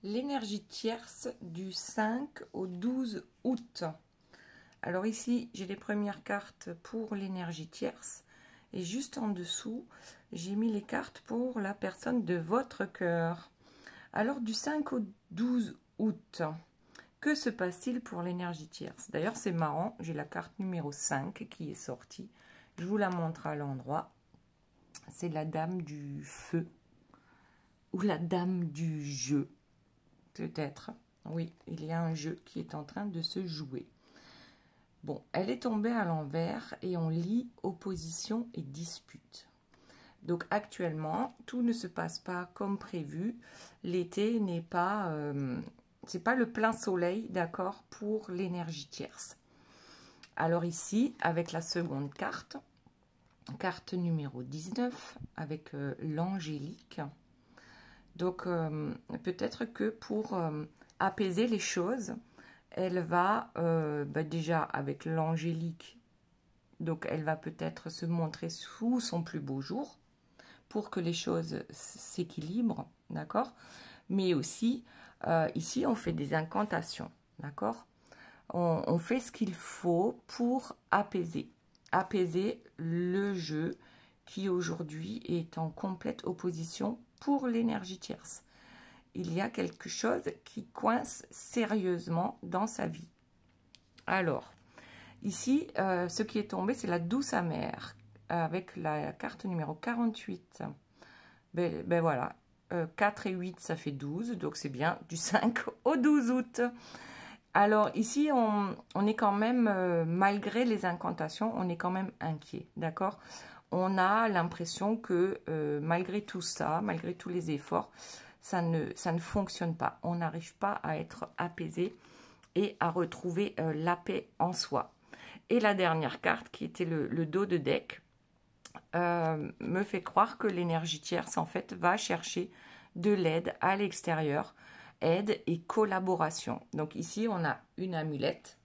L'énergie tierce du 5 au 12 août. Alors ici, j'ai les premières cartes pour l'énergie tierce. Et juste en dessous, j'ai mis les cartes pour la personne de votre cœur. Alors du 5 au 12 août, que se passe-t-il pour l'énergie tierce? D'ailleurs, c'est marrant, j'ai la carte numéro 5 qui est sortie. Je vous la montre à l'endroit. C'est la dame du feu ou la dame du jeu. Peut-être, oui, il y a un jeu qui est en train de se jouer. Bon, elle est tombée à l'envers et on lit opposition et dispute. Donc actuellement, tout ne se passe pas comme prévu. L'été n'est pas, c'est pas le plein soleil, d'accord, pour l'énergie tierce. Alors ici, avec la seconde carte, carte numéro 19, avec l'angélique. Donc, peut-être que pour apaiser les choses, elle va, déjà avec l'angélique, donc elle va peut-être se montrer sous son plus beau jour pour que les choses s'équilibrent, d'accord? Mais aussi, ici, on fait des incantations, d'accord? On fait ce qu'il faut pour apaiser le jeu qui aujourd'hui est en complète opposition pour l'énergie tierce. Il y a quelque chose qui coince sérieusement dans sa vie. Alors, ici, ce qui est tombé, c'est la douce amère, avec la carte numéro 48. Ben voilà, 4 et 8, ça fait 12, donc c'est bien du 5 au 12 août. Alors ici, on est quand même, malgré les incantations, on est quand même inquiet, d'accord? On a l'impression que malgré tout ça, malgré tous les efforts, ça ne fonctionne pas. On n'arrive pas à être apaisé et à retrouver la paix en soi. Et la dernière carte, qui était le dos de deck, me fait croire que l'énergie tierce, en fait, va chercher de l'aide à l'extérieur, aide et collaboration. Donc ici, on a une amulette,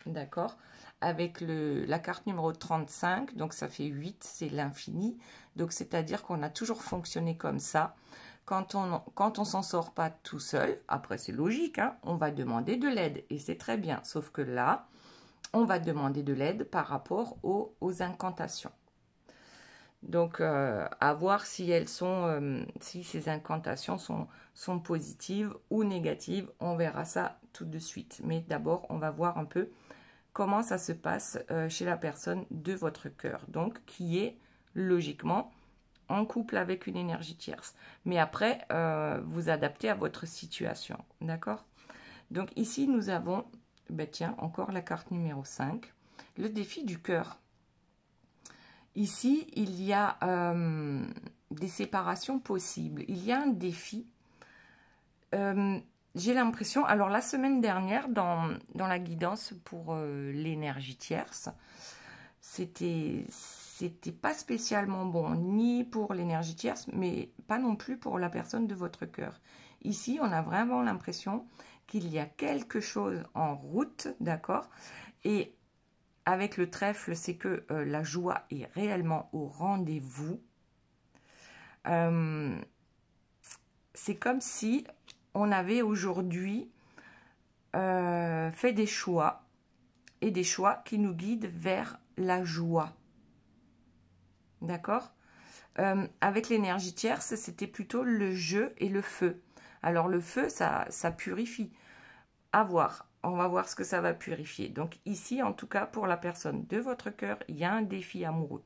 d'accord, avec la carte numéro 35, donc ça fait 8, c'est l'infini. Donc c'est-à-dire qu'on a toujours fonctionné comme ça. Quand on s'en sort pas tout seul, après c'est logique, hein, on va demander de l'aide et c'est très bien. Sauf que là, on va demander de l'aide par rapport aux incantations. Donc, à voir si elles sont, si ces incantations sont positives ou négatives. On verra ça tout de suite. Mais d'abord, on va voir un peu comment ça se passe chez la personne de votre cœur. Donc, qui est logiquement en couple avec une énergie tierce. Mais après, vous adaptez à votre situation. D'accord? Donc, ici, nous avons, ben tiens, encore la carte numéro 5. Le défi du cœur. Ici, il y a des séparations possibles. Il y a un défi. J'ai l'impression... Alors, la semaine dernière, dans la guidance pour l'énergie tierce, c'était pas spécialement bon, ni pour l'énergie tierce, mais pas non plus pour la personne de votre cœur. Ici, on a vraiment l'impression qu'il y a quelque chose en route, d'accord? Et avec le trèfle, c'est que la joie est réellement au rendez-vous. C'est comme si on avait aujourd'hui fait des choix, et des choix qui nous guident vers la joie. D'accord? Avec l'énergie tierce, c'était plutôt le jeu et le feu. Alors le feu, ça purifie. À voir. On va voir ce que ça va purifier. Donc ici, en tout cas, pour la personne de votre cœur, il y a un défi amoureux.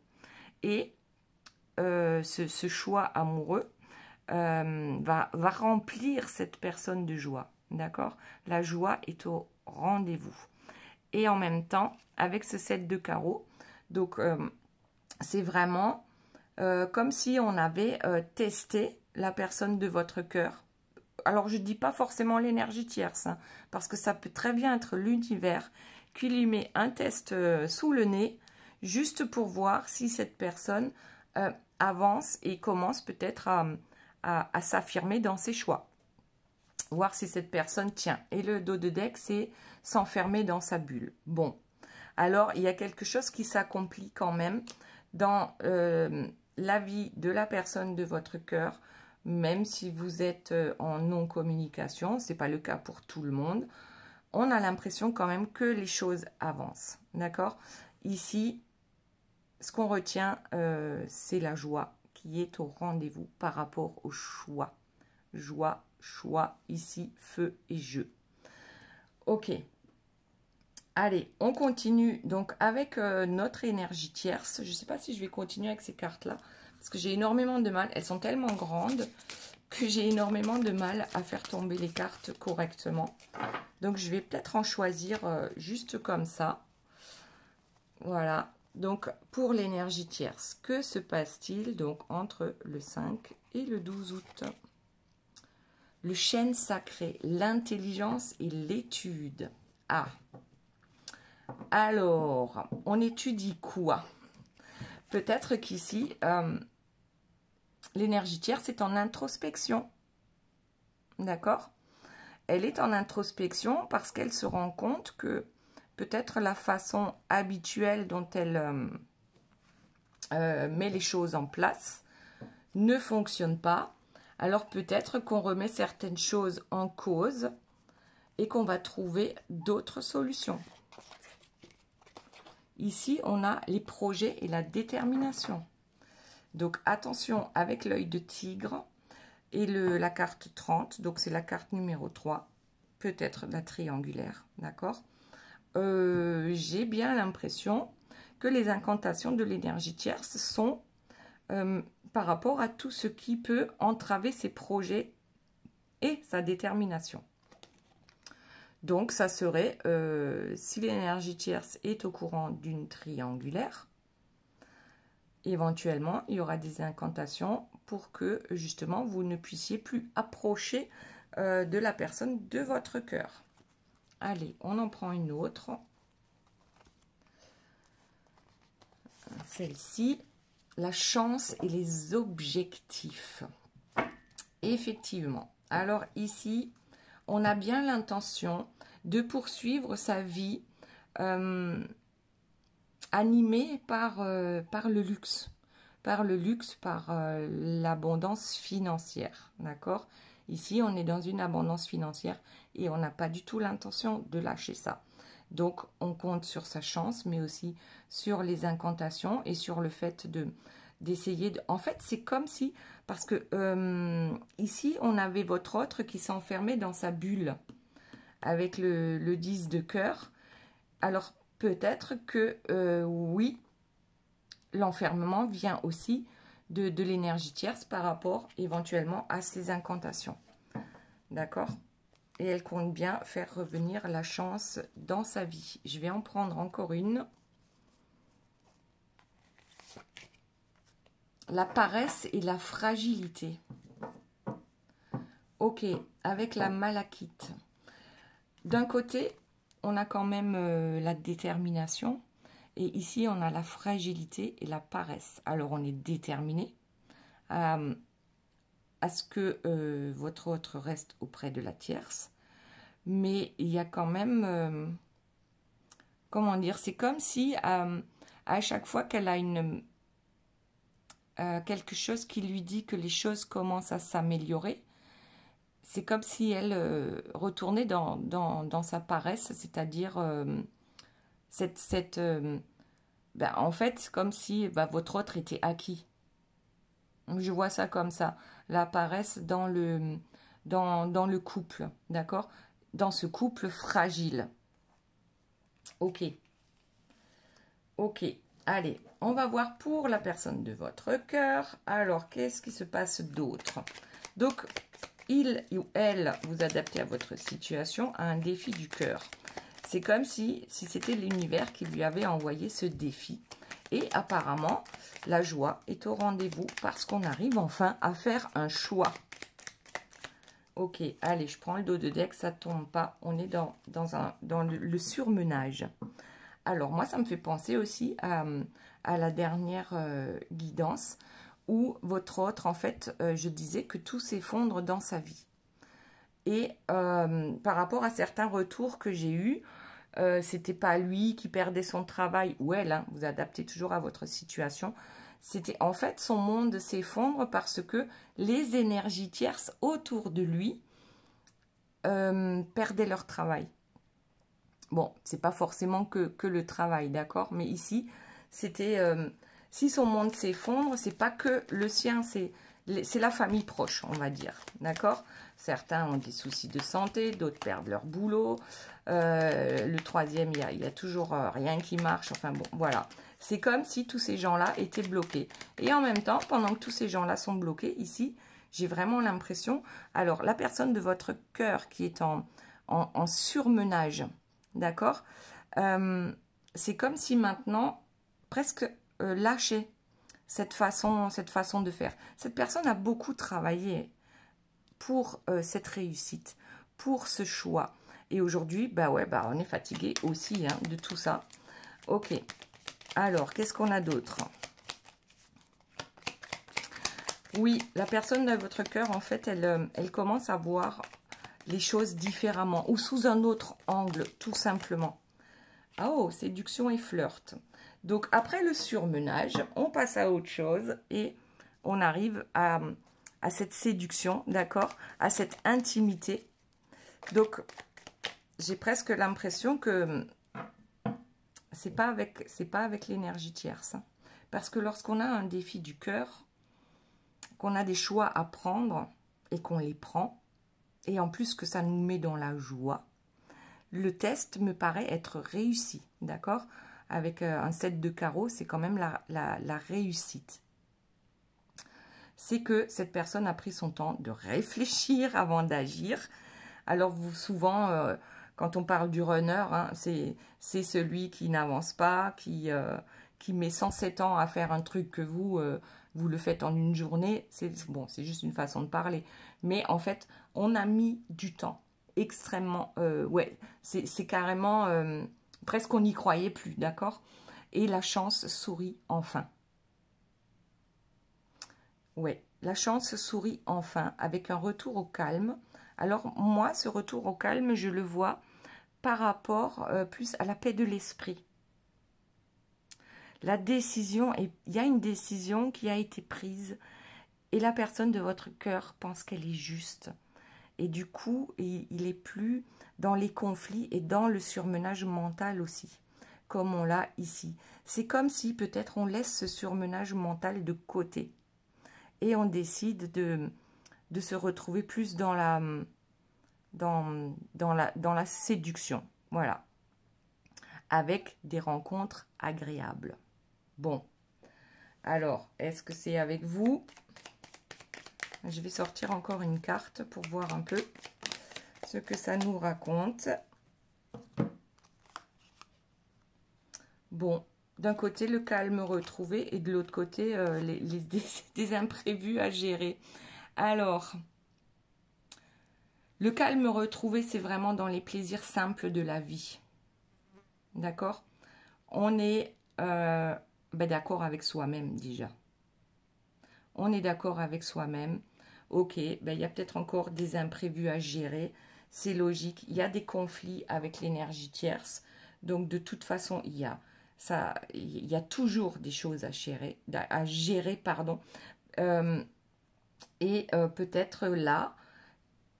Et ce choix amoureux va remplir cette personne de joie. D'accord? La joie est au rendez-vous. Et en même temps, avec ce 7 de carreau, donc c'est vraiment comme si on avait testé la personne de votre cœur. Alors, je ne dis pas forcément l'énergie tierce, hein, parce que ça peut très bien être l'univers qui lui met un test sous le nez, juste pour voir si cette personne avance et commence peut-être à s'affirmer dans ses choix. Voir si cette personne tient. Et le dos de deck, c'est s'enfermer dans sa bulle. Bon, alors il y a quelque chose qui s'accomplit quand même dans la vie de la personne de votre cœur. même si vous êtes en non-communication, ce n'est pas le cas pour tout le monde. On a l'impression quand même que les choses avancent, d'accord? Ici, ce qu'on retient, c'est la joie qui est au rendez-vous par rapport au choix. Joie, choix, ici, feu et jeu. Ok. Allez, on continue donc avec notre énergie tierce. Je ne sais pas si je vais continuer avec ces cartes-là, parce que j'ai énormément de mal. Elles sont tellement grandes que j'ai énormément de mal à faire tomber les cartes correctement. Donc, je vais peut-être en choisir juste comme ça. Voilà. Donc, pour l'énergie tierce, que se passe-t-il donc entre le 5 et le 12 août? Le chêne sacré, l'intelligence et l'étude. Ah! Alors, on étudie quoi? Peut-être qu'ici, l'énergie tierce est en introspection. D'accord? Elle est en introspection parce qu'elle se rend compte que peut-être la façon habituelle dont elle met les choses en place ne fonctionne pas. Alors peut-être qu'on remet certaines choses en cause et qu'on va trouver d'autres solutions. Ici, on a les projets et la détermination. Donc, attention avec l'œil de tigre et la carte 30. Donc, c'est la carte numéro 3. Peut-être la triangulaire. D'accord? J'ai bien l'impression que les incantations de l'énergie tierce sont par rapport à tout ce qui peut entraver ses projets et sa détermination. Donc, ça serait, si l'énergie tierce est au courant d'une triangulaire, éventuellement, il y aura des incantations pour que, justement, vous ne puissiez plus approcher de la personne de votre cœur. Allez, on en prend une autre. Celle-ci, la chance et les objectifs. Effectivement. Alors, ici, on a bien l'intention de poursuivre sa vie animée par le luxe. Par l'abondance financière. D'accord? Ici, on est dans une abondance financière et on n'a pas du tout l'intention de lâcher ça. Donc, on compte sur sa chance, mais aussi sur les incantations et sur le fait d'essayer de... En fait, c'est comme si... Parce que ici, on avait votre autre qui s'enfermait dans sa bulle avec le 10 de cœur. Alors, peut-être que, oui, l'enfermement vient aussi de l'énergie tierce par rapport éventuellement à ces incantations. D'accord? Et elle compte bien faire revenir la chance dans sa vie. Je vais en prendre encore une. La paresse et la fragilité. Ok, avec la malachite. D'un côté, on a quand même la détermination. Et ici, on a la fragilité et la paresse. Alors, on est déterminé à ce que votre autre reste auprès de la tierce. Mais il y a quand même... comment dire? C'est comme si à chaque fois qu'elle a quelque chose qui lui dit que les choses commencent à s'améliorer, c'est comme si elle retournait dans sa paresse, c'est-à-dire en fait, comme si votre autre était acquis. Je vois ça comme ça, la paresse dans le couple, d'accord? Dans ce couple fragile. Ok. Ok. Allez, on va voir pour la personne de votre cœur. Alors, qu'est-ce qui se passe d'autre? Donc, il ou elle vous adaptez à votre situation, à un défi du cœur. C'est comme si c'était l'univers qui lui avait envoyé ce défi. Et apparemment, la joie est au rendez-vous parce qu'on arrive enfin à faire un choix. Ok, allez, je prends le dos de deck, ça ne tombe pas. On est dans le surmenage. Alors, moi, ça me fait penser aussi à la dernière guidance où votre autre, en fait, je disais que tout s'effondre dans sa vie. Et par rapport à certains retours que j'ai eus, c'était pas lui qui perdait son travail, ou elle, hein, vous adaptez toujours à votre situation. C'était en fait son monde s'effondre parce que les énergies tierces autour de lui perdaient leur travail. Bon, c'est pas forcément que le travail, d'accord? Mais ici, c'était... si son monde s'effondre, c'est pas que le sien, c'est la famille proche, on va dire, d'accord? Certains ont des soucis de santé, d'autres perdent leur boulot. Le troisième, il y a toujours rien qui marche. Enfin bon, voilà. C'est comme si tous ces gens-là étaient bloqués. Et en même temps, pendant que tous ces gens-là sont bloqués, ici, j'ai vraiment l'impression... Alors, la personne de votre cœur qui est en surmenage, d'accord, c'est comme si maintenant, presque lâcher cette façon de faire. Cette personne a beaucoup travaillé pour cette réussite, pour ce choix. Et aujourd'hui, bah ouais, bah on est fatigué aussi hein, de tout ça. Ok. Alors, qu'est-ce qu'on a d'autre? Oui, la personne de votre cœur, en fait, elle commence à voir les choses différemment ou sous un autre angle, tout simplement. Oh, séduction et flirt. Donc, après le surmenage, on passe à autre chose et on arrive à cette séduction, d'accord? À cette intimité. Donc, j'ai presque l'impression que c'est pas avec l'énergie tierce. Hein. Parce que lorsqu'on a un défi du cœur, qu'on a des choix à prendre et qu'on les prend, et en plus que ça nous met dans la joie, le test me paraît être réussi, d'accord? Avec un 7 de carreau, c'est quand même la réussite. C'est que cette personne a pris son temps de réfléchir avant d'agir. Alors, vous, souvent, quand on parle du runner, hein, c'est celui qui n'avance pas, qui met 107 ans à faire un truc que vous le faites en une journée. Bon, c'est juste une façon de parler. Mais en fait, on a mis du temps. Extrêmement, ouais, c'est carrément, presque on n'y croyait plus, d'accord? Et la chance sourit enfin. Ouais, la chance sourit enfin, avec un retour au calme. Alors, moi, ce retour au calme, je le vois par rapport plus à la paix de l'esprit. La décision, il y a une décision qui a été prise et la personne de votre cœur pense qu'elle est juste. Et du coup, il n'est plus dans les conflits et dans le surmenage mental aussi, comme on l'a ici. C'est comme si peut-être on laisse ce surmenage mental de côté et on décide de se retrouver plus dans la séduction. Voilà. Avec des rencontres agréables. Bon. Alors, est-ce que c'est avec vous? Je vais sortir encore une carte pour voir un peu ce que ça nous raconte. Bon, d'un côté, le calme retrouvé et de l'autre côté, des imprévus à gérer. Alors, le calme retrouvé, c'est vraiment dans les plaisirs simples de la vie. D'accord? On est d'accord avec soi-même déjà. On est d'accord avec soi-même. Ok, il y a peut-être encore des imprévus à gérer. C'est logique. Il y a des conflits avec l'énergie tierce. Donc, de toute façon, il y a toujours des choses à gérer, pardon. Peut-être là,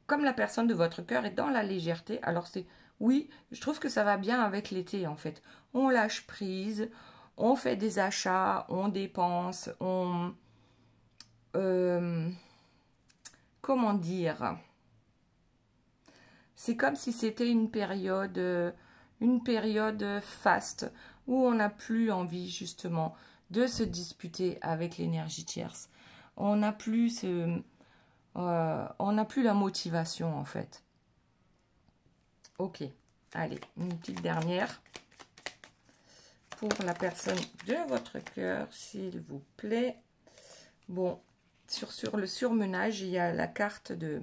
comme la personne de votre cœur est dans la légèreté, alors c'est, oui, je trouve que ça va bien avec l'été, en fait. On lâche prise, on fait des achats, on dépense, comment dire? C'est comme si c'était une période faste où on n'a plus envie justement de se disputer avec l'énergie tierce. On n'a plus la motivation en fait. Ok, allez, une petite dernière pour la personne de votre cœur, s'il vous plaît. Bon, sur le surmenage, il y a la carte de...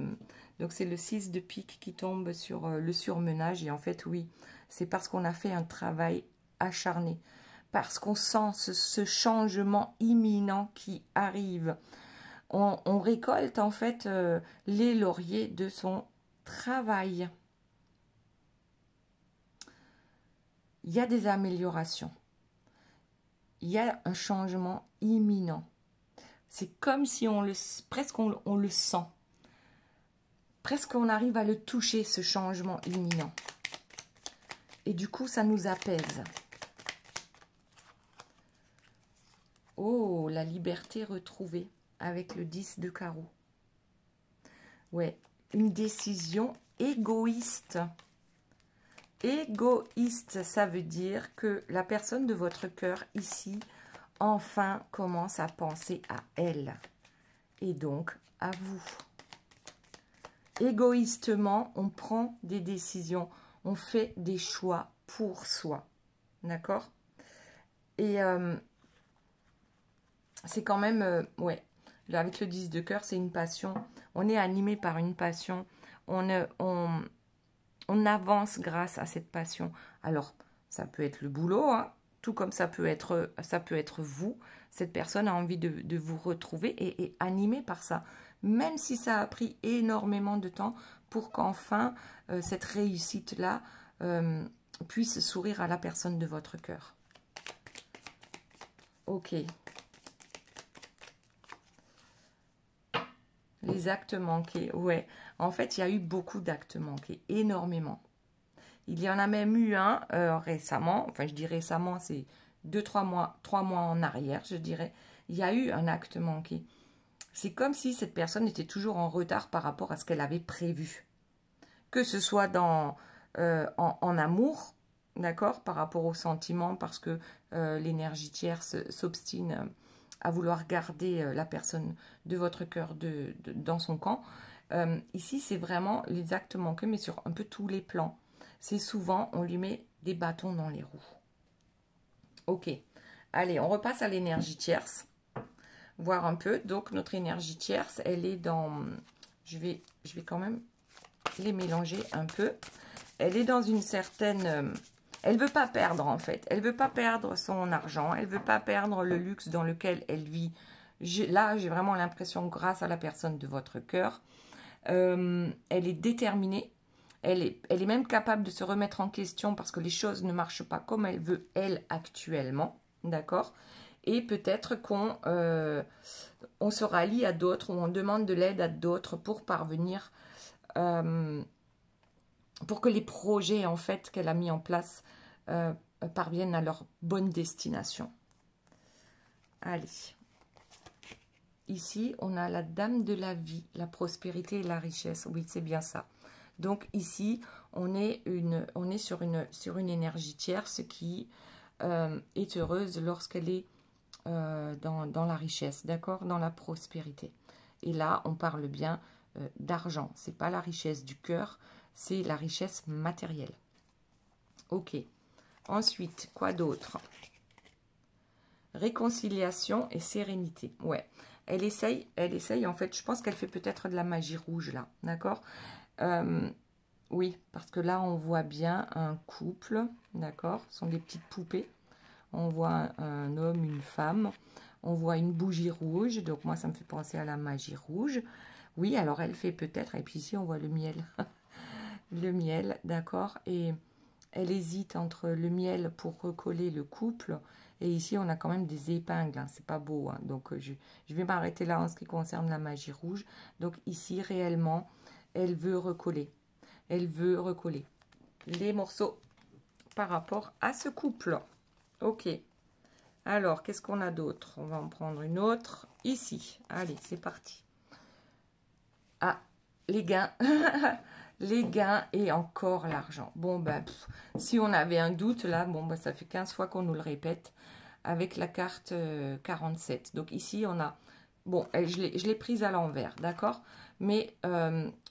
Donc, c'est le 6 de pique qui tombe sur le surmenage. Et en fait, oui, c'est parce qu'on a fait un travail acharné. Parce qu'on sent ce changement imminent qui arrive. On récolte, en fait, les lauriers de son travail. Il y a des améliorations. il y a un changement imminent. C'est comme si presque on le sent. Presque on arrive à le toucher, ce changement imminent. Et du coup, ça nous apaise. Oh, la liberté retrouvée avec le 10 de carreau. Ouais, une décision égoïste. Égoïste, ça veut dire que la personne de votre cœur ici, enfin, commence à penser à elle. Et donc, à vous. Égoïstement, on prend des décisions. On fait des choix pour soi. D'accord? Et c'est quand même... ouais, avec le 10 de cœur, c'est une passion. On est animé par une passion. On avance grâce à cette passion. Alors, ça peut être le boulot, hein, tout comme ça peut être vous. Cette personne a envie de vous retrouver et est animée par ça. Même si ça a pris énormément de temps pour qu'enfin, cette réussite-là puisse sourire à la personne de votre cœur. Ok. Les actes manqués, ouais. En fait, il y a eu beaucoup d'actes manqués, énormément. Il y en a même eu un récemment, enfin je dis récemment, c'est 3 mois en arrière, je dirais. Il y a eu un acte manqué. C'est comme si cette personne était toujours en retard par rapport à ce qu'elle avait prévu. Que ce soit en amour, d'accord, par rapport aux sentiments, parce que l'énergie tierce s'obstine à vouloir garder la personne de votre cœur dans son camp. Ici, c'est vraiment les actes manqués, mais sur un peu tous les plans. C'est souvent, on lui met des bâtons dans les roues. Ok, allez, on repasse à l'énergie tierce. Voir un peu. Donc, notre énergie tierce, elle est dans... Je vais quand même les mélanger un peu. Elle est dans une certaine... elle ne veut pas perdre, en fait. Elle ne veut pas perdre son argent. Elle ne veut pas perdre le luxe dans lequel elle vit. Là, j'ai vraiment l'impression, grâce à la personne de votre cœur, elle est déterminée. Elle est même capable de se remettre en question parce que les choses ne marchent pas comme elle veut, elle, actuellement. D'accord? Et peut-être qu'on on se rallie à d'autres ou on demande de l'aide à d'autres pour parvenir, pour que les projets, en fait, qu'elle a mis en place parviennent à leur bonne destination. Allez. Ici, on a la dame de la vie, la prospérité et la richesse. Oui, c'est bien ça. Donc ici, on est sur une énergie tierce qui est heureuse lorsqu'elle est dans la richesse, d'accord, dans la prospérité. Et là, on parle bien d'argent. C'est pas la richesse du cœur, c'est la richesse matérielle. Ok. Ensuite, quoi d'autre? Réconciliation et sérénité. Ouais. Elle essaye, en fait, je pense qu'elle fait peut-être de la magie rouge, là, d'accord? Oui, parce que là, on voit bien un couple, d'accord? Ce sont des petites poupées. On voit un homme, une femme. On voit une bougie rouge. Donc, moi, ça me fait penser à la magie rouge. Oui, alors, elle fait peut-être... Et puis ici, on voit le miel. Le miel, d'accord? Et elle hésite entre le miel pour recoller le couple. Et ici, on a quand même des épingles. Hein, c'est pas beau. Hein. Donc, je vais m'arrêter là en ce qui concerne la magie rouge. Donc, ici, réellement, elle veut recoller. Elle veut recoller les morceaux par rapport à ce couple. Ok. Alors, qu'est-ce qu'on a d'autre? On va en prendre une autre. Ici. Allez, c'est parti. Ah, les gains. Les gains et encore l'argent. Bon, ben, si on avait un doute, là, bon, ben, ça fait 15 fois qu'on nous le répète avec la carte 47. Donc ici, on a... Bon, je l'ai prise à l'envers, d'accord? Mais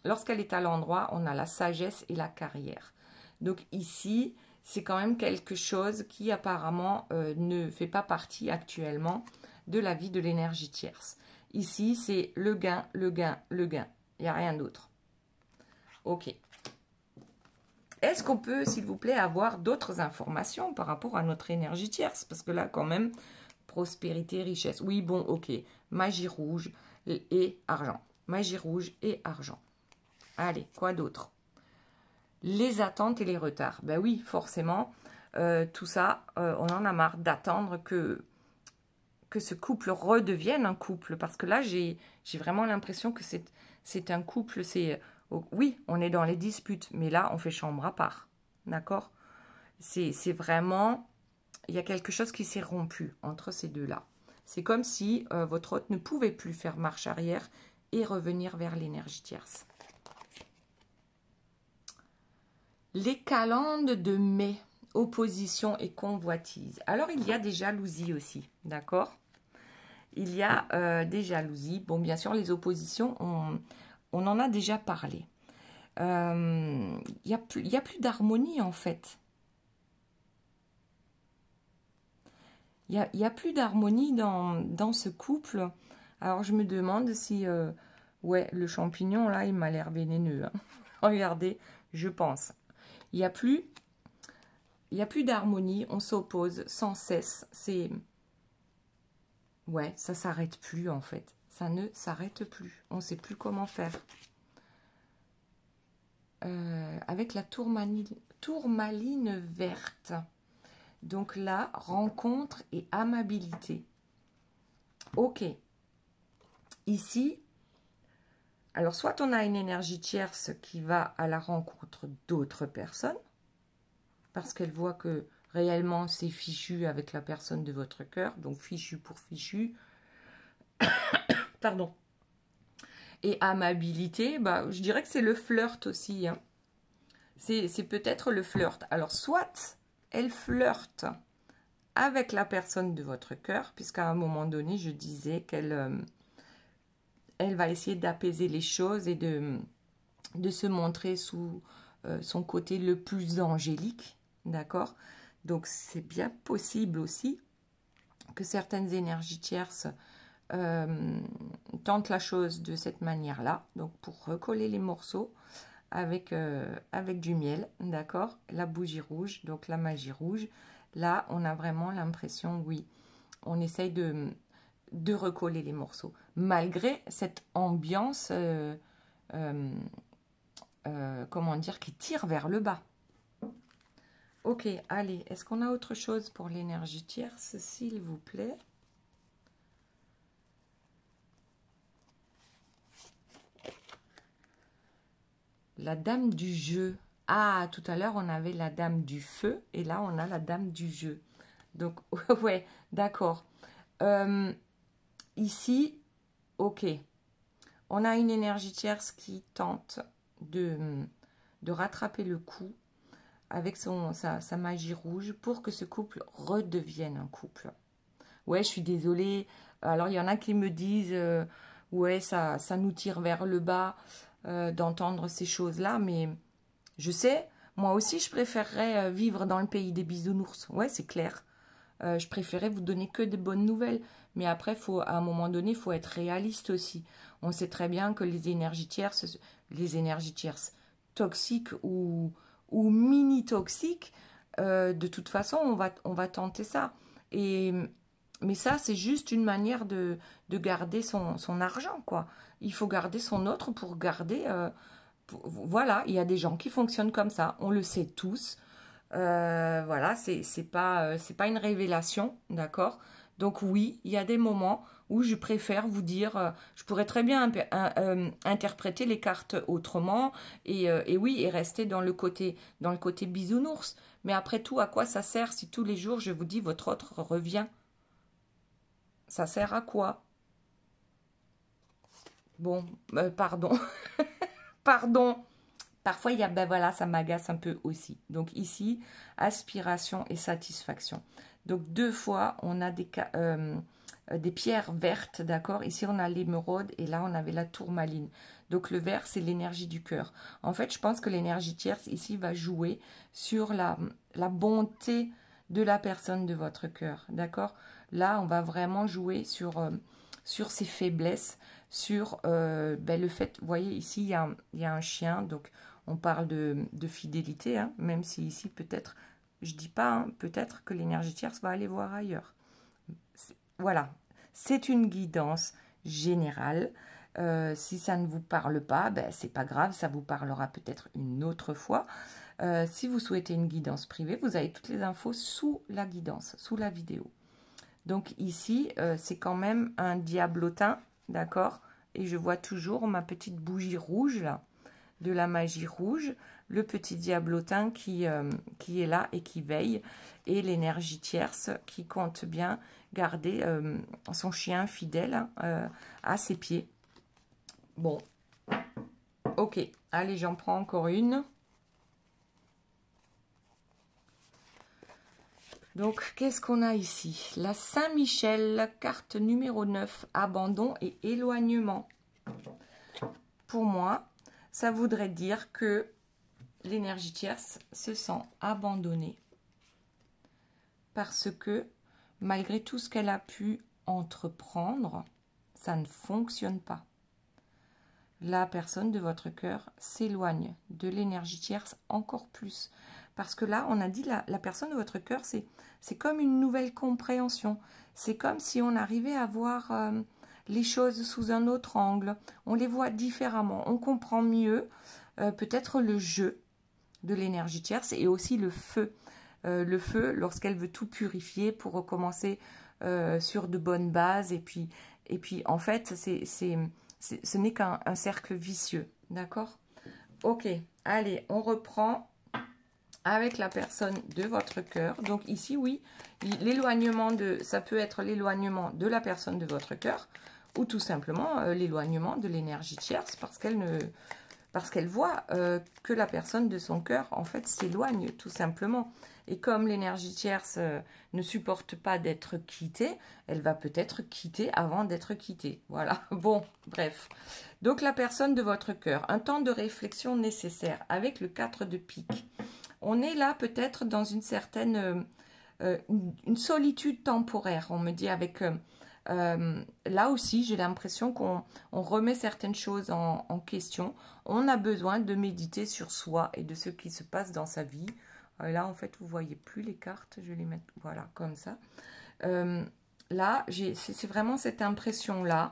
lorsqu'elle est à l'endroit, on a la sagesse et la carrière. Donc ici, c'est quand même quelque chose qui apparemment ne fait pas partie actuellement de la vie de l'énergie tierce. Ici, c'est le gain, le gain, le gain. Il n'y a rien d'autre. Ok. Est-ce qu'on peut, s'il vous plaît, avoir d'autres informations par rapport à notre énergie tierce? Parce que là, quand même, prospérité, richesse. Oui, bon, ok. Magie rouge et argent. Magie rouge et argent. Allez, quoi d'autre? Les attentes et les retards. Ben oui, forcément, tout ça, on en a marre d'attendre que que ce couple redevienne un couple. Parce que là, j'ai vraiment l'impression que c'est un couple. Oui, on est dans les disputes, mais là, on fait chambre à part. D'accord? C'est vraiment... Il y a quelque chose qui s'est rompu entre ces deux-là. C'est comme si votre hôte ne pouvait plus faire marche arrière et revenir vers l'énergie tierce. Les calendes de mai, opposition et convoitise. Alors, il y a des jalousies aussi, d'accord? Il y a des jalousies. Bon, bien sûr, les oppositions, on en a déjà parlé. Il y a plus d'harmonie, en fait. Il y a plus d'harmonie dans ce couple. Alors, je me demande si... ouais, le champignon, là, il m'a l'air vénéneux. Hein. Regardez, je pense. Il n'y a plus d'harmonie. On s'oppose sans cesse. C'est... Ouais, ça s'arrête plus, en fait. Ça ne s'arrête plus. On ne sait plus comment faire. Avec la tourmaline verte. Donc là, rencontre et amabilité. Ok. Ici, alors soit on a une énergie tierce qui va à la rencontre d'autres personnes, parce qu'elle voit que réellement c'est fichu avec la personne de votre cœur, donc fichu pour fichu. Pardon. Et amabilité, bah, je dirais que c'est le flirt aussi. Hein. C'est peut-être le flirt. Alors soit elle flirte avec la personne de votre cœur, puisqu'à un moment donné, je disais qu'elle elle va essayer d'apaiser les choses et de se montrer sous son côté le plus angélique, d'accord? Donc, c'est bien possible aussi que certaines énergies tierces tentent la chose de cette manière-là, donc pour recoller les morceaux avec du miel, d'accord? La bougie rouge, donc la magie rouge. Là, on a vraiment l'impression, oui, on essaye de recoller les morceaux, malgré cette ambiance, comment dire, qui tire vers le bas. Ok, allez, est-ce qu'on a autre chose pour l'énergie tierce, s'il vous plaît? La dame du jeu. Ah, tout à l'heure, on avait la dame du feu, et là, on a la dame du jeu. Donc, ouais, d'accord. Ici, ok. On a une énergie tierce qui tente de rattraper le coup avec sa magie rouge pour que ce couple redevienne un couple. Ouais, je suis désolée. Alors, il y en a qui me disent, ouais, ça nous tire vers le bas d'entendre ces choses-là, mais je sais, moi aussi, je préférerais vivre dans le pays des bisounours. Ouais, c'est clair. Je préférais vous donner que des bonnes nouvelles. Mais après, à un moment donné, il faut être réaliste aussi. On sait très bien que les énergies tierces toxiques ou mini-toxiques, de toute façon, on va tenter ça. Mais ça, c'est juste une manière de garder son argent, quoi. Il faut garder son autre pour garder... voilà, il y a des gens qui fonctionnent comme ça. On le sait tous. Voilà, c'est pas une révélation, d'accord? Donc oui, il y a des moments où je préfère vous dire, je pourrais très bien interpréter les cartes autrement et oui, et rester dans le côté bisounours. Mais après tout, à quoi ça sert si tous les jours je vous dis votre autre revient? Ça sert à quoi? Bon, pardon. Pardon. Parfois, il y a, ben voilà, ça m'agace un peu aussi. Donc ici, aspiration et satisfaction. Donc 2 fois, on a des pierres vertes, d'accord? Ici, on a l'émeraude et là, on avait la tourmaline. Donc le vert, c'est l'énergie du cœur. En fait, je pense que l'énergie tierce ici va jouer sur la bonté de la personne de votre cœur, d'accord? Là, on va vraiment jouer sur ses faiblesses, sur ben, le fait, vous voyez, ici, il y a un chien, donc on parle de fidélité, hein, même si ici, peut-être, je dis pas, hein, peut-être que l'énergie tierce va aller voir ailleurs. Voilà, c'est une guidance générale. Si ça ne vous parle pas, ben, c'est pas grave, ça vous parlera peut-être une autre fois. Si vous souhaitez une guidance privée, vous avez toutes les infos sous la guidance, sous la vidéo. Donc ici, c'est quand même un diablotin, d'accord? Et je vois toujours ma petite bougie rouge, là, de la magie rouge, le petit diablotin qui est là et qui veille, et l'énergie tierce qui compte bien garder son chien fidèle à ses pieds. Bon, ok, allez, j'en prends encore une. Donc, qu'est-ce qu'on a ici? La Saint-Michel, carte numéro 9, abandon et éloignement. Pour moi, ça voudrait dire que l'énergie tierce se sent abandonnée parce que malgré tout ce qu'elle a pu entreprendre, ça ne fonctionne pas. La personne de votre cœur s'éloigne de l'énergie tierce encore plus. Parce que là, on a dit, la personne de votre cœur, c'est comme une nouvelle compréhension. C'est comme si on arrivait à voir les choses sous un autre angle. On les voit différemment. On comprend mieux peut-être le jeu de l'énergie tierce et aussi le feu. Le feu, lorsqu'elle veut tout purifier pour recommencer sur de bonnes bases. Et puis en fait, ce n'est qu'un cercle vicieux. D'accord? Ok, allez, on reprend avec la personne de votre cœur. Donc ici, oui, l'éloignement ça peut être l'éloignement de la personne de votre cœur ou tout simplement l'éloignement de l'énergie tierce parce qu'elle voit que la personne de son cœur, en fait, s'éloigne tout simplement. Et comme l'énergie tierce ne supporte pas d'être quittée, elle va peut-être quitter avant d'être quittée. Voilà, bon, bref. Donc, la personne de votre cœur, un temps de réflexion nécessaire avec le 4 de pique. On est là peut-être dans une certaine une solitude temporaire, on me dit avec... là aussi, j'ai l'impression qu'on remet certaines choses en question. On a besoin de méditer sur soi et de ce qui se passe dans sa vie. Là, en fait, vous ne voyez plus les cartes. Je vais les mettre, voilà, comme ça. Là, c'est vraiment cette impression-là.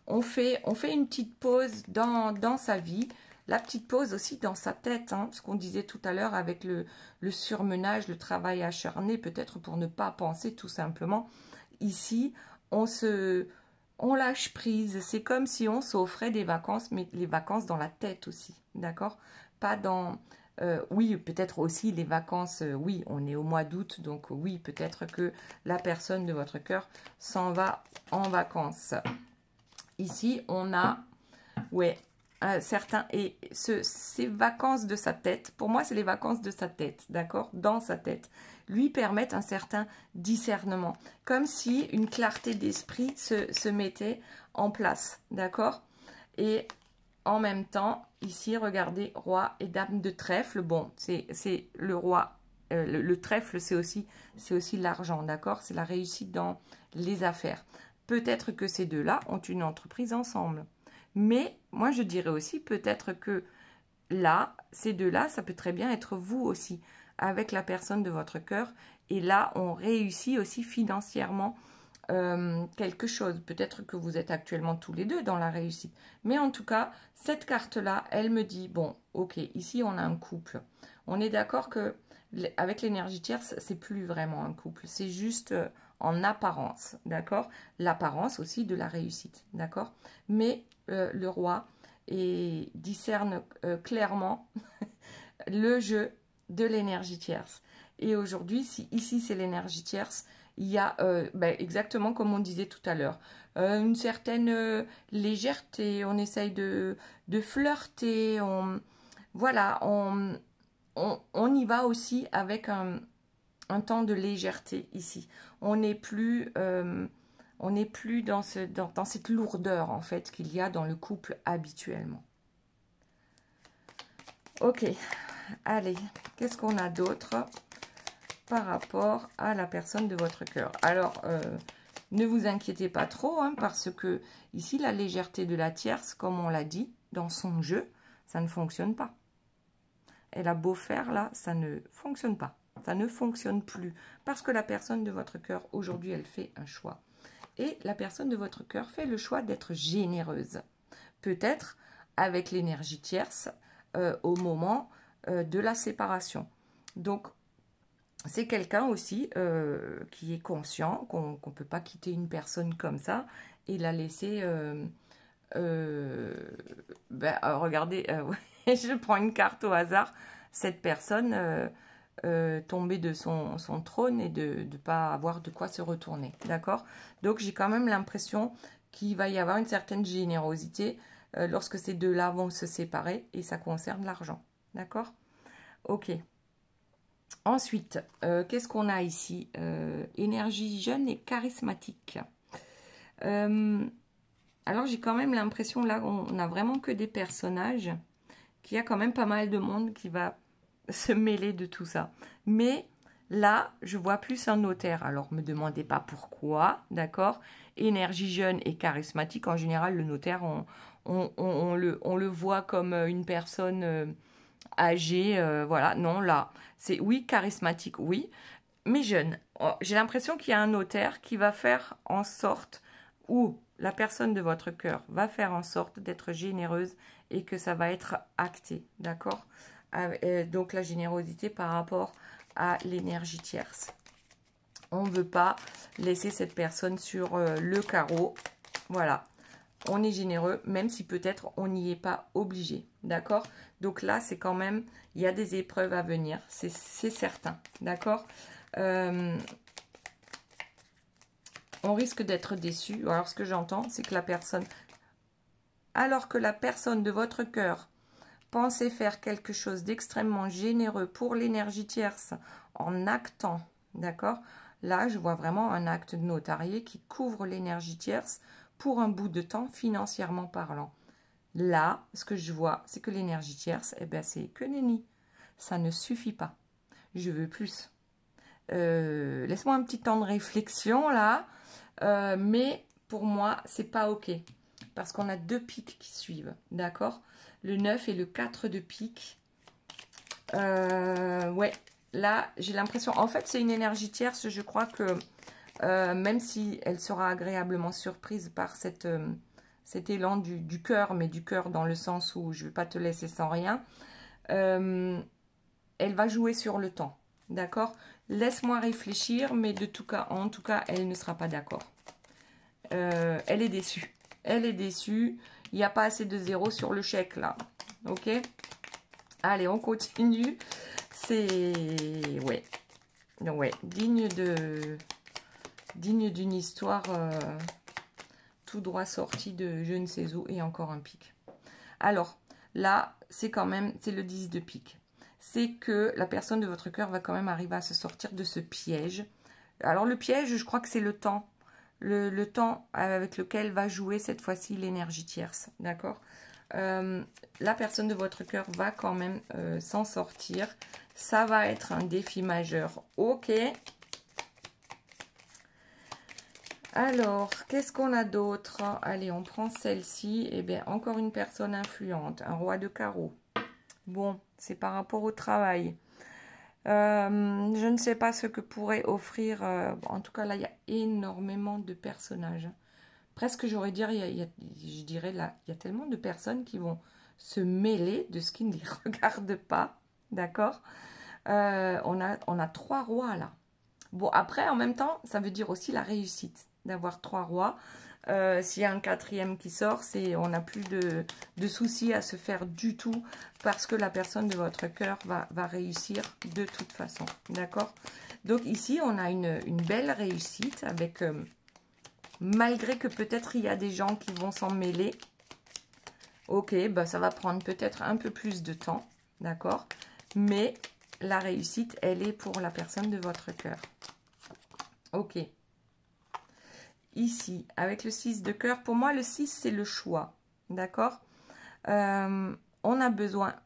On fait une petite pause dans sa vie. La petite pause aussi dans sa tête, hein, ce qu'on disait tout à l'heure avec le surmenage, le travail acharné, peut-être pour ne pas penser tout simplement. Ici, on lâche prise. C'est comme si on s'offrait des vacances, mais les vacances dans la tête aussi, d'accord? Pas dans... oui, peut-être aussi les vacances, oui, on est au mois d'août, donc oui, peut-être que la personne de votre cœur s'en va en vacances. Ici, on a, ouais, certains, et ces vacances de sa tête, pour moi, c'est les vacances de sa tête, d'accord? Dans sa tête, lui permettent un certain discernement, comme si une clarté d'esprit se mettait en place, d'accord? Et en même temps, ici, regardez, roi et dame de trèfle. Bon, c'est le roi, le trèfle, c'est aussi l'argent, d'accord? C'est la réussite dans les affaires. Peut-être que ces deux-là ont une entreprise ensemble. Mais moi, je dirais aussi peut-être que là, ces deux-là, ça peut très bien être vous aussi, avec la personne de votre cœur. Et là, on réussit aussi financièrement quelque chose. Peut-être que vous êtes actuellement tous les deux dans la réussite. Mais en tout cas, cette carte-là, elle me dit, bon, ok, ici, on a un couple. On est d'accord que avec l'énergie tierce, c'est plus vraiment un couple. C'est juste en apparence, d'accord? L'apparence aussi de la réussite, d'accord? Mais le roi discerne clairement le jeu de l'énergie tierce. Et aujourd'hui, si ici c'est l'énergie tierce, il y a exactement comme on disait tout à l'heure, une certaine légèreté, on essaye de flirter, voilà, on y va aussi avec un temps de légèreté ici. On n'est plus dans cette lourdeur en fait qu'il y a dans le couple habituellement. Ok, allez, qu'est-ce qu'on a d'autre par rapport à la personne de votre cœur? Alors, ne vous inquiétez pas trop, hein, parce que ici, la légèreté de la tierce, comme on l'a dit, dans son jeu, ça ne fonctionne pas. Elle a beau faire, là, ça ne fonctionne pas. Ça ne fonctionne plus, parce que la personne de votre cœur, aujourd'hui, elle fait un choix. Et la personne de votre cœur fait le choix d'être généreuse. Peut-être avec l'énergie tierce au moment de la séparation. Donc, c'est quelqu'un aussi qui est conscient qu'on ne peut pas quitter une personne comme ça et la laisser... regardez, je prends une carte au hasard, cette personne tomber de son trône et de ne pas avoir de quoi se retourner, d'accord? Donc j'ai quand même l'impression qu'il va y avoir une certaine générosité lorsque ces deux-là vont se séparer et ça concerne l'argent, d'accord? Ok. Ensuite, qu'est-ce qu'on a ici? Énergie jeune et charismatique. Alors, j'ai quand même l'impression, là, on n'a vraiment que des personnages, qu'il y a quand même pas mal de monde qui va se mêler de tout ça. Mais là, je vois plus un notaire. Alors, me demandez pas pourquoi, d'accord? Énergie jeune et charismatique. En général, le notaire, on le voit comme une personne... âgé, voilà, non, là, c'est oui, charismatique, oui, mais jeune. Oh, j'ai l'impression qu'il y a un notaire qui va faire en sorte, ou la personne de votre cœur va faire en sorte d'être généreuse et que ça va être acté, d'accord? Donc la générosité par rapport à l'énergie tierce. On ne veut pas laisser cette personne sur le carreau, voilà. On est généreux, même si peut-être on n'y est pas obligé, d'accord? Donc là, c'est quand même, il y a des épreuves à venir, c'est certain, d'accord? On risque d'être déçu. Alors, ce que j'entends, c'est que la personne, alors que la personne de votre cœur pensait faire quelque chose d'extrêmement généreux pour l'énergie tierce en actant, d'accord? Là, je vois vraiment un acte notarié qui couvre l'énergie tierce pour un bout de temps, financièrement parlant. Là, ce que je vois, c'est que l'énergie tierce, eh ben, c'est que nenni. Ça ne suffit pas. Je veux plus. Laisse-moi un petit temps de réflexion, là. Mais pour moi, c'est pas OK. Parce qu'on a deux pics qui suivent, d'accord? Le 9 et le 4 de pique. Ouais, là, j'ai l'impression... En fait, c'est une énergie tierce, je crois que... même si elle sera agréablement surprise par cet élan du cœur, mais du cœur dans le sens où je ne vais pas te laisser sans rien, elle va jouer sur le temps, d'accord? Laisse-moi réfléchir, mais en tout cas, elle ne sera pas d'accord. Elle est déçue. Elle est déçue. Il n'y a pas assez de zéro sur le chèque, là. Ok? Allez, on continue. C'est... Ouais. Ouais, digne d'une histoire tout droit sortie de je ne sais où et encore un pic. Alors, là, c'est quand même, c'est le 10 de pique. C'est que la personne de votre cœur va quand même arriver à se sortir de ce piège. Alors, le piège, je crois que c'est le temps. Le temps avec lequel va jouer cette fois-ci l'énergie tierce. D'accord? La personne de votre cœur va quand même s'en sortir. Ça va être un défi majeur. Ok. Alors, qu'est-ce qu'on a d'autre? Allez, on prend celle-ci. Eh bien, encore une personne influente. Un roi de carreau. Bon, c'est par rapport au travail. Je ne sais pas ce que pourrait offrir... en tout cas, là, il y a énormément de personnages. Presque, j'aurais dire, je dirais là, il y a tellement de personnes qui vont se mêler de ce qui ne les regarde pas. D'accord? On a 3 rois, là. Bon, après, en même temps, ça veut dire aussi la réussite d'avoir 3 rois. S'il y a un 4e qui sort, on n'a plus de soucis à se faire du tout parce que la personne de votre cœur va réussir de toute façon. D'accord? Donc ici, on a une belle réussite avec, malgré que peut-être il y a des gens qui vont s'en mêler. Ok, bah, ça va prendre peut-être un peu plus de temps. D'accord? Mais la réussite, elle est pour la personne de votre cœur. Ok. Ici, avec le 6 de cœur, pour moi, le 6, c'est le choix. D'accord? On a besoin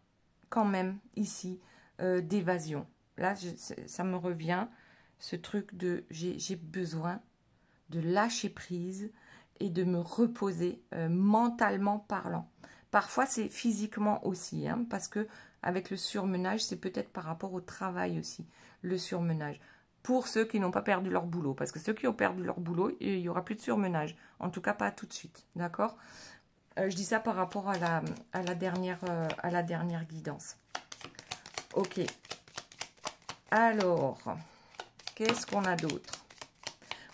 quand même, ici, d'évasion. Là, ça me revient, ce truc de j'ai besoin de lâcher prise et de me reposer mentalement parlant. Parfois, c'est physiquement aussi, hein, parce que avec le surmenage, c'est peut-être par rapport au travail aussi, le surmenage. Pour ceux qui n'ont pas perdu leur boulot. Parce que ceux qui ont perdu leur boulot, il n'y aura plus de surmenage. En tout cas, pas tout de suite. D'accord? Je dis ça par rapport à la dernière guidance. Ok. Alors, Qu'est-ce qu'on a d'autre?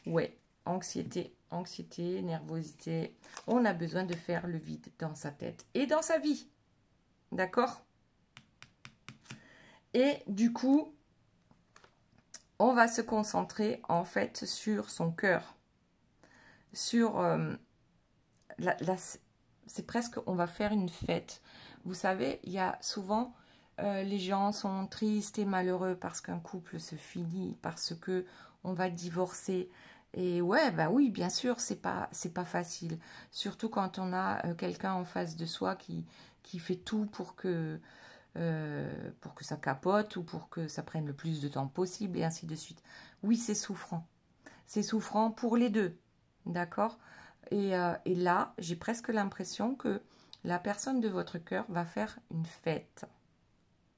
Ouais, anxiété, anxiété, nervosité. On a besoin de faire le vide dans sa tête et dans sa vie. D'accord? Et du coup, on va se concentrer en fait sur son cœur. Sur c'est presque, on va faire une fête. Vous savez, il y a souvent, les gens sont tristes et malheureux parce qu'un couple se finit, parce que on va divorcer. Et ouais, bah oui, bien sûr, c'est pas facile. Surtout quand on a quelqu'un en face de soi qui fait tout pour que ça capote ou pour que ça prenne le plus de temps possible et ainsi de suite. Oui, c'est souffrant. C'est souffrant pour les deux, d'accord? Et là, j'ai presque l'impression que la personne de votre cœur va faire une fête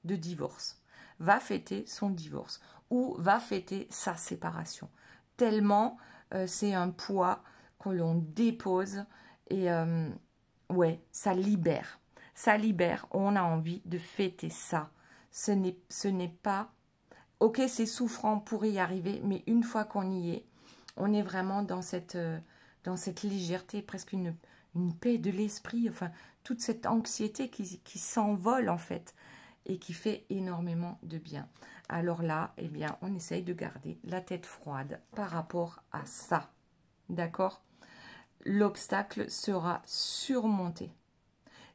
de divorce, va fêter son divorce ou va fêter sa séparation. Tellement c'est un poids que l'on dépose et ouais, ça libère. Ça libère, on a envie de fêter ça. Ce n'est pas... Ok, c'est souffrant pour y arriver, mais une fois qu'on y est, on est vraiment dans cette légèreté, presque une paix de l'esprit, enfin, toute cette anxiété qui s'envole en fait et qui fait énormément de bien. Alors là, eh bien, on essaye de garder la tête froide par rapport à ça. D'accord? L'obstacle sera surmonté.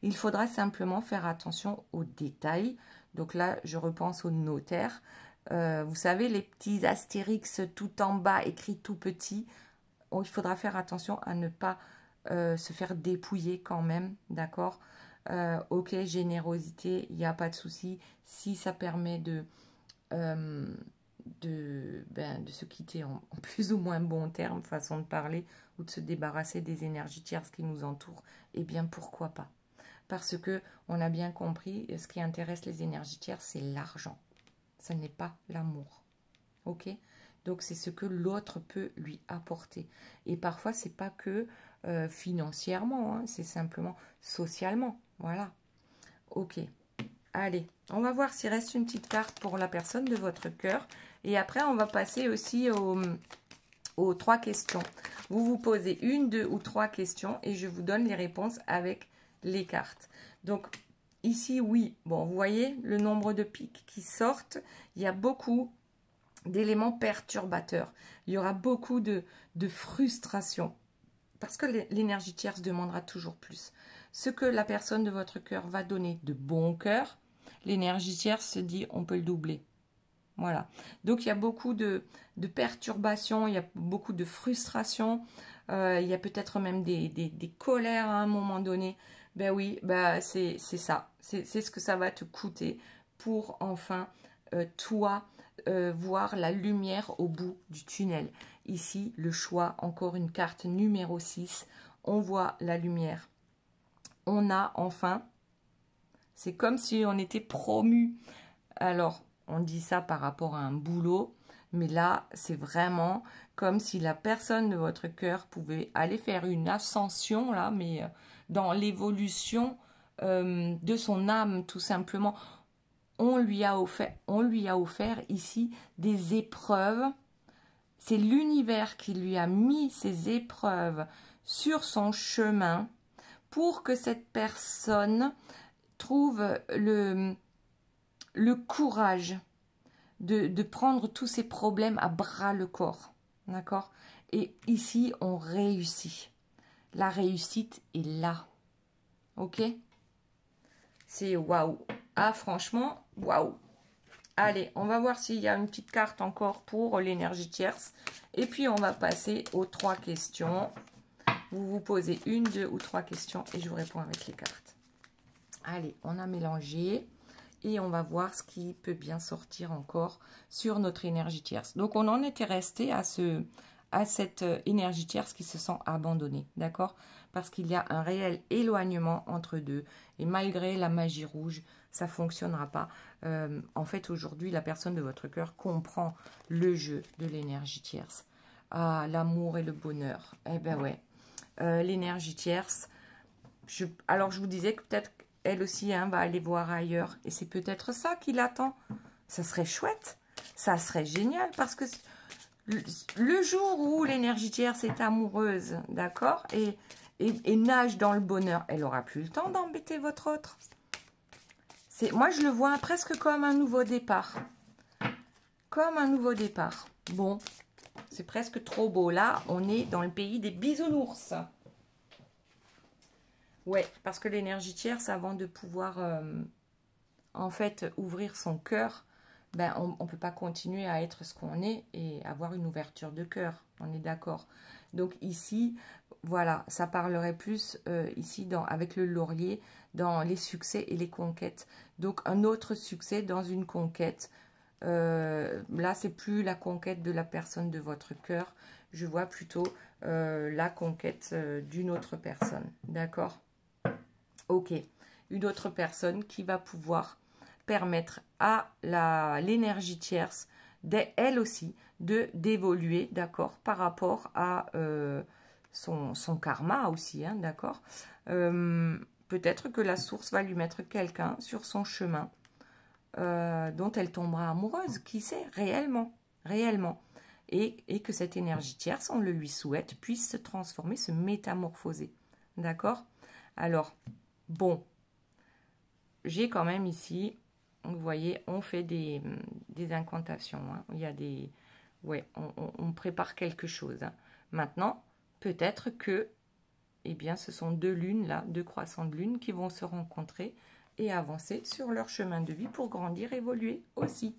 Il faudra simplement faire attention aux détails. Donc là, je repense au notaire. Vous savez, les petits astérix tout en bas, écrits tout petit. Il faudra faire attention à ne pas se faire dépouiller quand même, d'accord? Ok, générosité, il n'y a pas de souci. Si ça permet de se quitter en plus ou moins bon terme, façon de parler, ou de se débarrasser des énergies tierces qui nous entourent, eh bien pourquoi pas? Parce que on a bien compris, ce qui intéresse les énergies tierces, c'est l'argent. Ce n'est pas l'amour. Ok? Donc c'est ce que l'autre peut lui apporter. Et parfois, c'est pas que financièrement, hein, c'est simplement socialement. Voilà. Ok. Allez, on va voir s'il reste une petite carte pour la personne de votre cœur. Et après, on va passer aussi aux 3 questions. Vous vous posez 1, 2 ou 3 questions et je vous donne les réponses avec les cartes. Donc, ici, oui, bon, vous voyez le nombre de pics qui sortent. Il y a beaucoup d'éléments perturbateurs. Il y aura beaucoup de frustration. Parce que l'énergie tierce demandera toujours plus. Ce que la personne de votre cœur va donner de bon cœur, l'énergie tierce se dit on peut le doubler. Voilà. Donc il y a beaucoup de perturbations, il y a beaucoup de frustration, il y a peut-être même des colères à un moment donné. Ben oui, ben c'est ça. C'est ce que ça va te coûter pour enfin, toi, voir la lumière au bout du tunnel. Ici, le choix, encore une carte numéro 6. On voit la lumière. On a enfin, c'est comme si on était promu. Alors, on dit ça par rapport à un boulot, mais là, c'est vraiment comme si la personne de votre cœur pouvait aller faire une ascension, là, mais dans l'évolution de son âme, tout simplement. On lui a offert ici des épreuves. C'est l'univers qui lui a mis ces épreuves sur son chemin pour que cette personne trouve le courage de prendre tous ces problèmes à bras le corps. D'accord? Et ici, on réussit. La réussite est là. Ok? C'est waouh. Ah, franchement, waouh. Allez, on va voir s'il y a une petite carte encore pour l'énergie tierce. Et puis, on va passer aux 3 questions. Vous vous posez 1, 2 ou 3 questions et je vous réponds avec les cartes. Allez, on a mélangé et on va voir ce qui peut bien sortir encore sur notre énergie tierce. Donc, on en était resté à cette énergie tierce qui se sent abandonnée, d'accord? Parce qu'il y a un réel éloignement entre deux. Et malgré la magie rouge, ça ne fonctionnera pas. En fait, aujourd'hui, la personne de votre cœur comprend le jeu de l'énergie tierce. Ah, l'amour et le bonheur. Eh ben ouais. L'énergie tierce. Alors, je vous disais que peut-être elle aussi va aller voir ailleurs. Et c'est peut-être ça qui l'attend. Ça serait chouette. ça serait génial parce que le jour où l'énergie tierce est amoureuse, d'accord, et nage dans le bonheur, elle aura plus le temps d'embêter votre autre. Moi, je le vois presque comme un nouveau départ. Comme un nouveau départ. Bon, c'est presque trop beau. Là, on est dans le pays des bisounours. Ouais, parce que l'énergie tierce, avant de pouvoir, en fait, ouvrir son cœur, ben, on ne peut pas continuer à être ce qu'on est et avoir une ouverture de cœur. On est d'accord. Donc ici, voilà, ça parlerait plus ici avec le laurier, dans les succès et les conquêtes. Donc un autre succès dans une conquête. Là, c'est plus la conquête de la personne de votre cœur. Je vois plutôt la conquête d'une autre personne. D'accord? Ok. Une autre personne qui va pouvoir permettre à l'énergie tierce, elle aussi, d'évoluer, d'accord, par rapport à son karma aussi, hein, d'accord. Peut-être que la source va lui mettre quelqu'un sur son chemin dont elle tombera amoureuse, qui sait, réellement, et que cette énergie tierce, on le lui souhaite, puisse se transformer, se métamorphoser, d'accord. Alors, bon, j'ai quand même ici, vous voyez, on fait des incantations, hein. Il y a des... Ouais, on prépare quelque chose, hein. Maintenant, peut-être que, eh bien, ce sont deux lunes, là, deux croissants de lune qui vont se rencontrer et avancer sur leur chemin de vie pour grandir, évoluer aussi.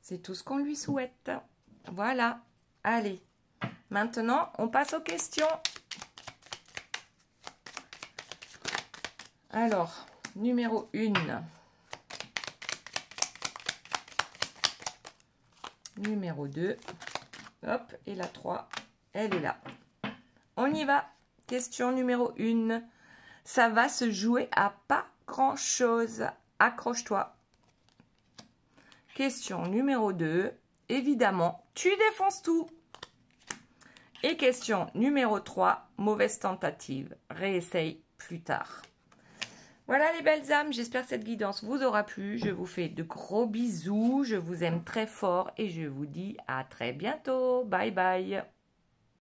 C'est tout ce qu'on lui souhaite. Voilà. Allez. Maintenant, on passe aux questions. Alors, numéro 1. Numéro 2. Hop, et la 3, elle est là. On y va. Question numéro 1. Ça va se jouer à pas grand-chose. Accroche-toi. Question numéro 2. Évidemment, tu défonces tout. Et question numéro 3. Mauvaise tentative. Réessaye plus tard. Voilà les belles âmes, j'espère que cette guidance vous aura plu. Je vous fais de gros bisous, je vous aime très fort et je vous dis à très bientôt. Bye bye.